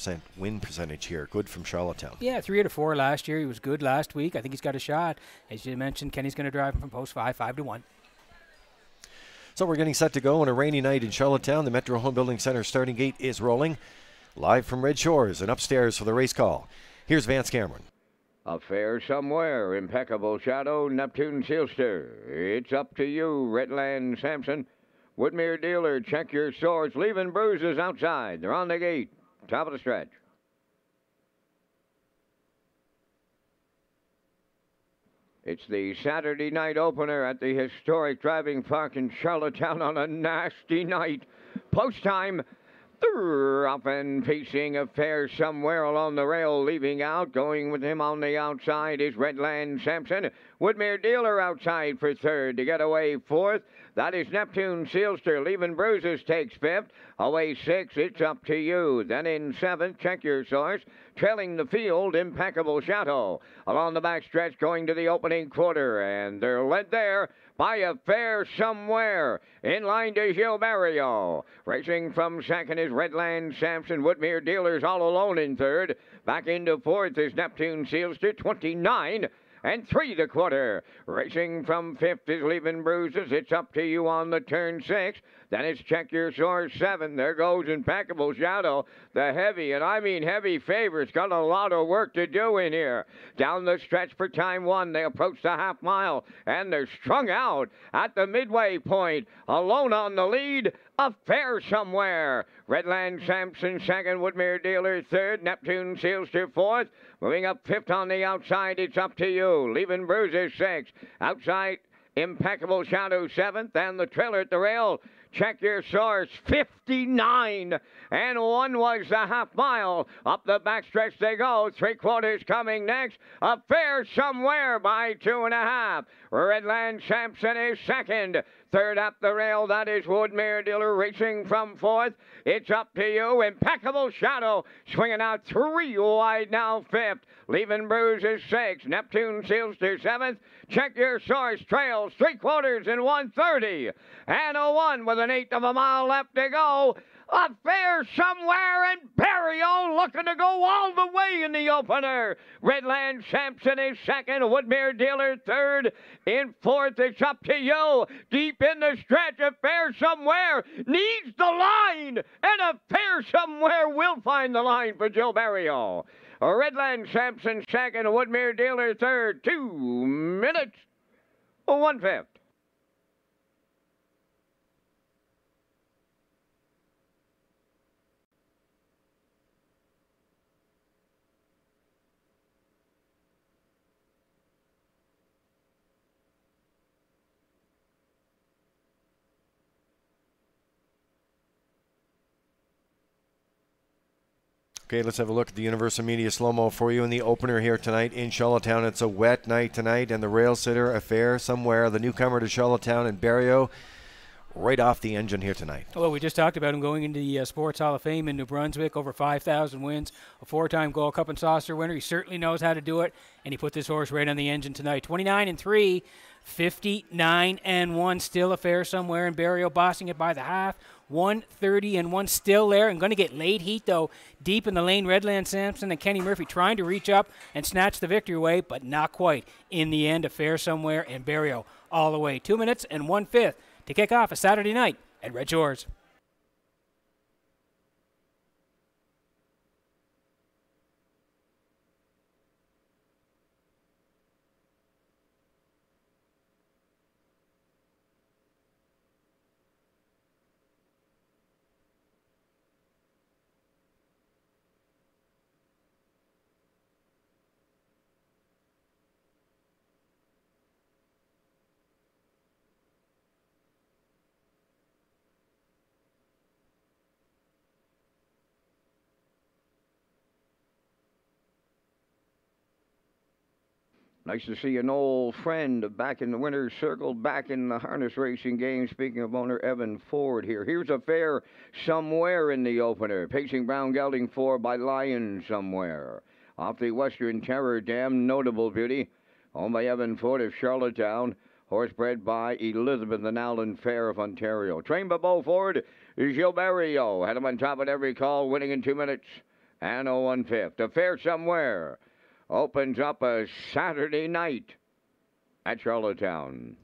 89% win percentage here. Good from Charlottetown. Yeah, 3 out of 4 last year. He was good last week. I think he's got a shot. As you mentioned, Kenny's going to drive him from post 5, 5-1. So we're getting set to go on a rainy night in Charlottetown. The Metro Home Building Center starting gate is rolling. Live from Red Shores and upstairs for the race call. Here's Vance Cameron. A fair somewhere, impeccable shadow, Neptune Sealster. It's up to you, Redland Sampson. Woodmere Dealer, check your swords, leaving bruises outside. They're on the gate, top of the stretch. It's the Saturday night opener at the historic driving park in Charlottetown on a nasty night. Post time. Up and pacing a fair somewhere along the rail, leaving out. Going with him on the outside is Redland Sampson. Woodmere Dealer outside for third. To get away fourth, that is Neptune Sealster. Leaving bruises takes fifth. Away sixth, it's up to you. Then in seventh, check your source. Trailing the field, Impeccable Shadow. Along the back stretch, going to the opening quarter. And they're led there by a fair somewhere. In line to Gilberto. Racing from second is Redland Sampson. Woodmere Dealers all alone in third. Back into fourth is Neptune Sealster, 29 and 3 the quarter. Racing from fifth is Leaving Bruises. It's up to you on the turn 6. Then it's Check Your Source 7. There goes Impeccable Shadow. The heavy, and I mean heavy favorite's got a lot of work to do in here. Down the stretch for time 1. They approach the half mile, and they're strung out at the midway point. Alone on the lead, a fair somewhere. Redland Sampson second, Woodmere Dealer third, Neptune Sealster fourth. Moving up fifth on the outside, it's up to you. Leaving Bruises sixth. Outside, Impeccable Shadow seventh, and the trailer at the rail. Check Your Source, 59 and 1 was the half mile. Up the backstretch they go. 3/4 coming next. A fair somewhere by 2.5. Redland Sampson is second. Third up the rail, that is Woodmere Dealer racing from fourth. It's up to you. Impeccable Shadow swinging out 3 wide now fifth. Leaving Bruises sixth. Neptune Sealster seventh. Check Your Source trails 3/4 in 1:30. And a 1 with an 1/8 of a mile left to go. A fair somewhere, and Barrio looking to go all the way in the opener. Redland Sampson is second, Woodmere Dealer third. In fourth, it's up to you. Deep in the stretch, a fair somewhere needs the line, and a fair somewhere will find the line for Joe Barrio. Redland Sampson second, Woodmere Dealer third. 2 minutes, 1/5. Okay, let's have a look at the Universal Media slow-mo for you in the opener here tonight in Charlottetown. It's a wet night tonight, and the rail sitter affair somewhere. The newcomer to Charlottetown and Barrio right off the engine here tonight. Well, we just talked about him going into the Sports Hall of Fame in New Brunswick, over 5,000 wins, a 4-time Gold Cup and Saucer winner. He certainly knows how to do it, and he put this horse right on the engine tonight. 29 and 3, 59 and 1, still a fair somewhere, and Barrio bossing it by the half. 130 and 1 still there, and going to get late heat though deep in the lane. Redland Sampson and Kenny Murphy trying to reach up and snatch the victory away, but not quite. In the end, a fair somewhere, and Barrio all the way. 2 minutes and 1/5 to kick off a Saturday night at Red Shores. Nice to see an old friend back in the winner's circle, back in the harness racing game. Speaking of owner Evan Ford here. Here's a fair somewhere in the opener. Pacing Brown Gelding 4 by Lion somewhere. Off the Western Terror Dam, notable beauty. Owned by Evan Ford of Charlottetown. Horse bred by Elizabeth and Alan Fair of Ontario. Trained by Beau Ford, Gilberto. Had him on top at every call, winning in 2 minutes. and 0-1 fifth. A Fair Somewhere opens up a Saturday night at Charlottetown.